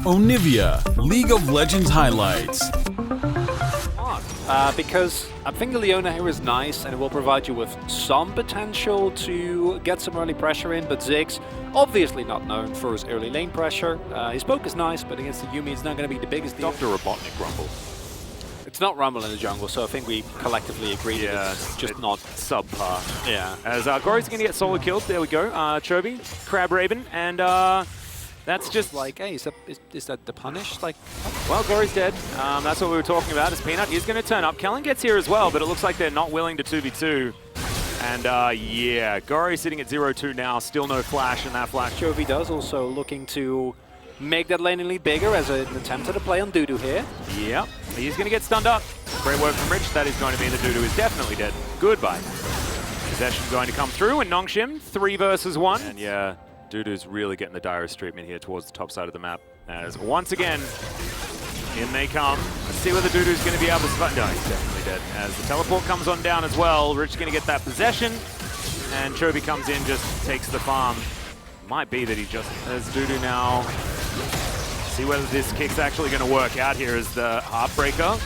Onivia, League of Legends highlights. Because I think the Leona here is nice and it will provide you with some potential to get some early pressure in, but Ziggs, obviously not known for his early lane pressure. His poke is nice, but against the Yuumi it's not going to be the biggest deal. Dr. Robotnik Rumble. It's not Rumble in the jungle, so I think we collectively agree that it's just not subpar. Yeah. As Gori's going to get solo killed, there we go. Chobi, Crab Raven, and that's just like, hey, is that the punish? Like, well, Gori's dead. That's what we were talking about. As Peanut is going to turn up. Kellen gets here as well, but it looks like they're not willing to 2v2. And yeah, Gori sitting at 0-2 now. Still no flash, and that flash. Chobi does also looking to make that laning lead bigger as an attempt at a play on Dudu here. Yep, he's going to get stunned up. Great work from Rich. That is going to mean that Dudu is definitely dead. Goodbye. Possession going to come through, and Nongshim 3 versus 1. And yeah, Dudu's really getting the direst treatment here towards the top side of the map. As once again, in they come. Let's see whether Dudu's going to be able to survive. No, he's definitely dead. As the teleport comes on down as well, Rich going to get that possession. And Chobi comes in, just takes the farm. Might be that he just has Dudu now. See whether this kick's actually going to work out here as the Heartbreaker.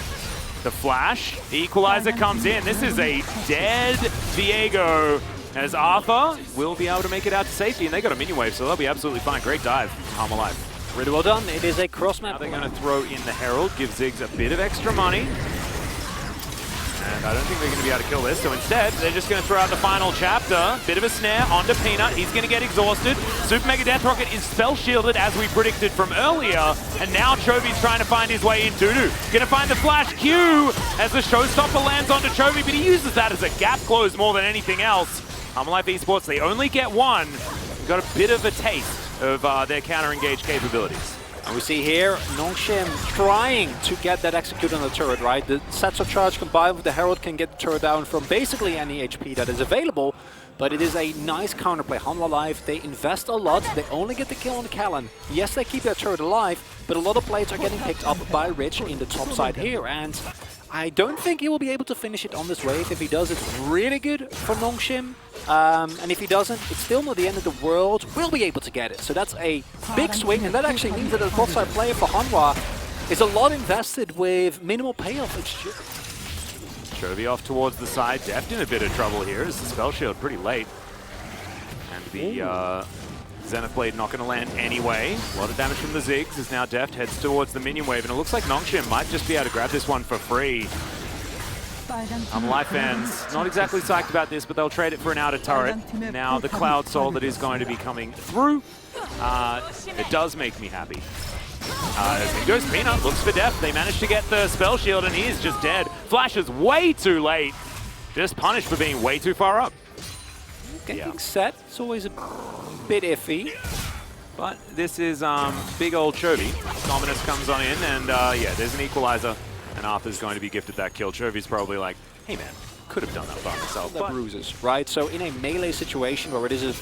The flash. The equalizer comes in. This is a dead Viego. As Arthur will be able to make it out to safety, and they got a mini wave, so they'll be absolutely fine. Great dive, Hanwha Life. Really well done. It is a cross map. Now they're going to throw in the Herald, give Ziggs a bit of extra money. And I don't think they're going to be able to kill this, so instead, they're just going to throw out the final chapter. Bit of a snare onto Peanut. He's going to get exhausted. Super Mega Death Rocket is spell shielded, as we predicted from earlier. And now Chobi's trying to find his way in. Dudu going to find the flash Q as the Showstopper lands onto Chobi, but he uses that as a gap close more than anything else. Hanwha Life Esports, they only get one. We've got a bit of a taste of their counter-engage capabilities. And we see here Nongshim trying to get that execute on the turret, right? The sets of charge combined with the Herald can get the turret down from basically any HP that is available, but it is a nice counterplay. Hanwha Life, they invest a lot, they only get the kill on Kellen. Yes, they keep their turret alive, but a lot of plays are getting picked up by Rich in the top side here, and I don't think he will be able to finish it on this wave. If he does, it's really good for Nongshim. And if he doesn't, it's still not the end of the world. We'll be able to get it. So that's a big swing, and that actually means that the top side player for Hanwha is a lot invested with minimal payoff. It's just Chobi off towards the side. Deft in a bit of trouble here. Is the spell shield pretty late. And the Zenith Blade not going to land anyway. A lot of damage from the Ziggs as now Deft heads towards the minion wave, and it looks like Nongshim might just be able to grab this one for free. Life fans not exactly psyched about this, but they'll trade it for an outer turret. Now the Cloud Soul that is going to be coming through, it does make me happy. As it goes Peanut, looks for Deft. They managed to get the spell shield, and he is just dead. Flashes way too late. Just punished for being way too far up. Getting set, it's always a bit iffy. But this is big old Chobi. Dominus comes on in, and yeah, there's an equalizer. And Arthur's going to be gifted that kill. Chobi's probably like, hey man, could have done that by myself. The bruises, right? So in a melee situation where it is a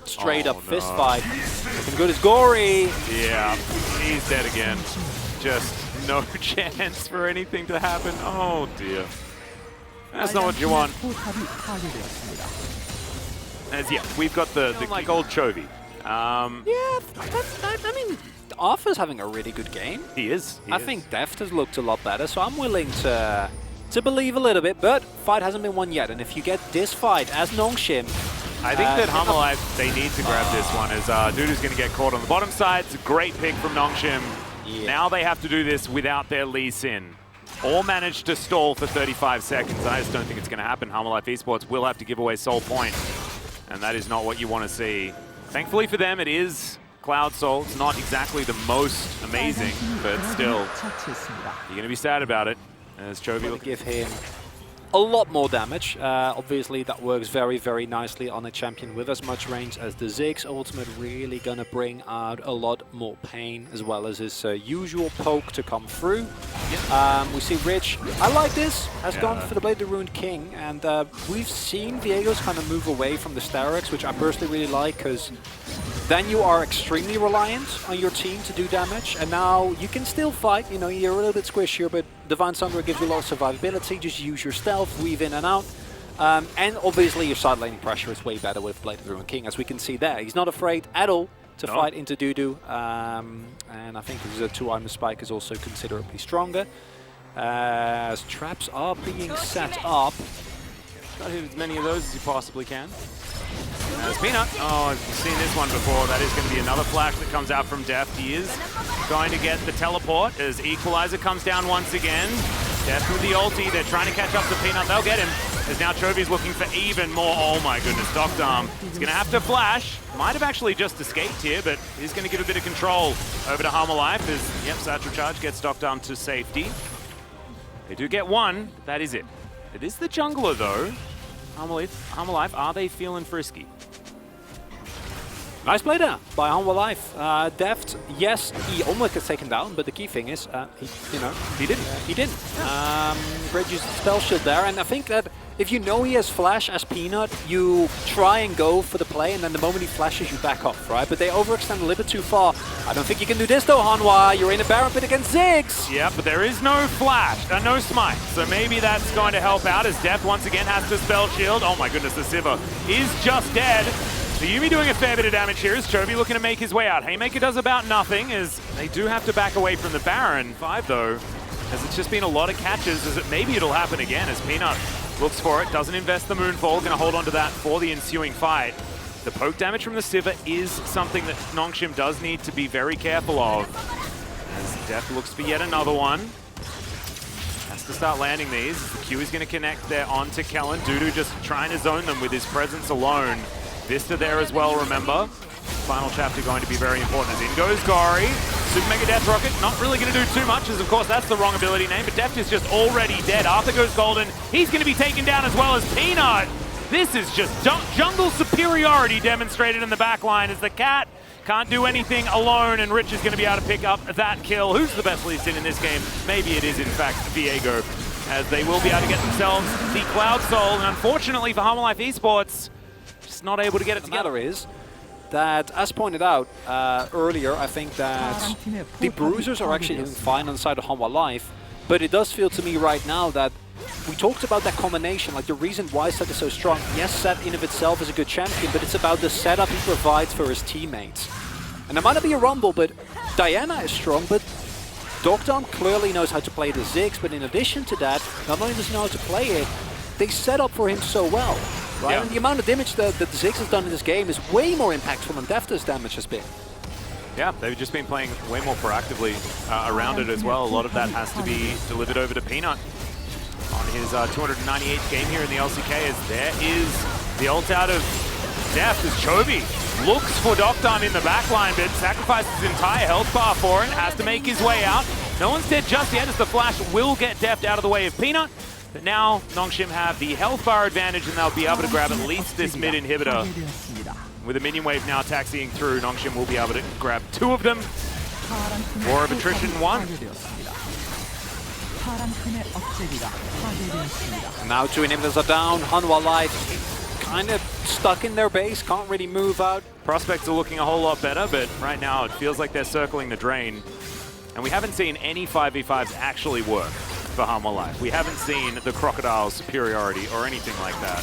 straight up fist fight, looking good as Gori. Yeah, he's dead again. Just no chance for anything to happen. Oh dear. That's not what you want. As yeah, we've got the like old Chobi. Yeah, I mean, Arthur's having a really good game. He is. I think Deft has looked a lot better, so I'm willing to believe a little bit, but fight hasn't been won yet, and if you get this fight as Nongshim, I think that Hanwha Life, they need to grab this one, as Dudu's going to get caught on the bottom side. It's a great pick from Nongshim. Yeah. Now they have to do this without their Lee Sin. All managed to stall for 35 seconds. I just don't think it's going to happen. Hanwha Life Esports will have to give away Soul Point, and that is not what you want to see. Thankfully for them, it is Cloud Soul. It's not exactly the most amazing, but still, you're going to be sad about it. As Chobi will give him a lot more damage. Obviously, that works very, very nicely on a champion with as much range as the Ziggs ultimate. Really going to bring out a lot more pain, as well as his usual poke to come through. We see Rich, I like this, has gone for the Blade of the Ruined King, and we've seen Viego's kind of move away from the Starix, which I personally really like, because then you are extremely reliant on your team to do damage, and now you can still fight. You know, you're a little bit squishier, but Divine Sunderer gives you a lot of survivability. Just use your stealth, weave in and out. And obviously your side laning pressure is way better with Blade of the Ruined King, as we can see there. He's not afraid at all to fight into Dudu. And I think the 2-item spike is also considerably stronger. As traps are being set up. Try to hit as many of those as you possibly can. There's Peanut. Oh, I've seen this one before. That is going to be another flash that comes out from Deft. He is going to get the teleport as Equalizer comes down once again. Deft with the ulti. They're trying to catch up to Peanut. They'll get him. As now Chovy's looking for even more. Oh my goodness, Docked Arm. He's going to have to flash. Might have actually just escaped here, but he's going to give a bit of control over to Hanwha Life as, yep, Satchel Charge gets Docked Arm to safety. They do get one. That is it. It is the jungler though. Hanwha Life, are they feeling frisky? Nice play there by Hanwha Life. Deft, yes, he almost gets taken down, but the key thing is, he didn't. He didn't. Great use of spell shield there, and I think that if you know he has flash as Peanut, you try and go for the play, and then the moment he flashes, you back off, right? But they overextend a little bit too far. I don't think you can do this though, Hanwha. You're in a Baron pit against Ziggs. Yeah, but there is no flash, no smite. So maybe that's going to help out as Deft once again has to spell shield. Oh my goodness, the Sivir is just dead. So Yuumi doing a fair bit of damage here as Chovy looking to make his way out. Haymaker does about nothing as they do have to back away from the Baron. 5 though, as it's just been a lot of catches as maybe it'll happen again as Peanut looks for it, doesn't invest the Moonfall, gonna hold on to that for the ensuing fight. The poke damage from the Sivir is something that Nongshim does need to be very careful of. As Deft looks for yet another one. Has to start landing these. The Q is gonna connect there onto Kellen. Dudu just trying to zone them with his presence alone. Vista there as well, remember. Final chapter going to be very important as in goes Gori. Super Mega Death Rocket, not really going to do too much as of course that's the wrong ability name, but Deft is just already dead. Arthur goes Golden, he's going to be taken down as well as Peanut. This is just jungle superiority demonstrated in the back line as the Cat can't do anything alone and Rich is going to be able to pick up that kill. Who's the best lead in this game? Maybe it is in fact Viego, as they will be able to get themselves the Cloud Soul, and unfortunately for Hanwha Life Esports, just not able to get it together. The matter is that, as pointed out earlier, I think that the Bruisers are actually doing fine on the side of Hanwha Life, but it does feel to me right now that we talked about that combination, like the reason why Sett is so strong. Yes, Sett in of itself is a good champion, but it's about the setup he provides for his teammates. And there might not be a Rumble, but Diana is strong, but Docked Arm clearly knows how to play the Ziggs, but in addition to that, not only does he know how to play it, they set up for him so well. Right? Yeah. And the amount of damage that the Ziggs has done in this game is way more impactful than Deft's damage has been. Yeah, they've just been playing way more proactively around it as well. A lot of that has to be delivered over to Peanut on his 298th game here in the LCK, as there is the ult out of Deft as Chovy looks for Docked Arm in the backline, but sacrifices his entire health bar for it, has to make his way out. No one's dead just yet as the flash will get Deft out of the way of Peanut. But now Nongshim have the health bar advantage and they'll be able to grab at least this mid inhibitor. With a minion wave now taxiing through, Nongshim will be able to grab 2 of them. War of attrition 1. Now 2 inhibitors are down. Hanwha Life kind of stuck in their base, can't really move out. Prospects are looking a whole lot better, but right now it feels like they're circling the drain. And we haven't seen any 5v5s actually work for Hanwha Life. We haven't seen the Crocodile superiority or anything like that.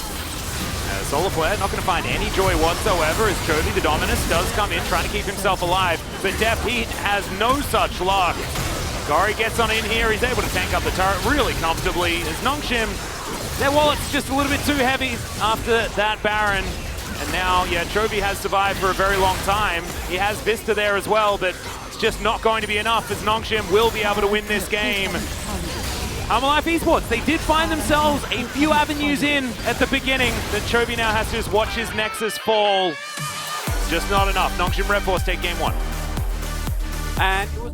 Solar Flare not going to find any joy whatsoever as Chovy, the Dominus, does come in trying to keep himself alive, but Deft, he has no such luck. Gori gets on in here, he's able to tank up the turret really comfortably as Nongshim, their wallet's just a little bit too heavy after that Baron. And now, yeah, Chovy has survived for a very long time. He has Vista there as well, but it's just not going to be enough as Nongshim will be able to win this game. Hanwha Life Esports, they did find themselves a few avenues in at the beginning, but Chovy now has to just watch his Nexus fall. Just not enough. Nongshim RedForce take game 1. And it was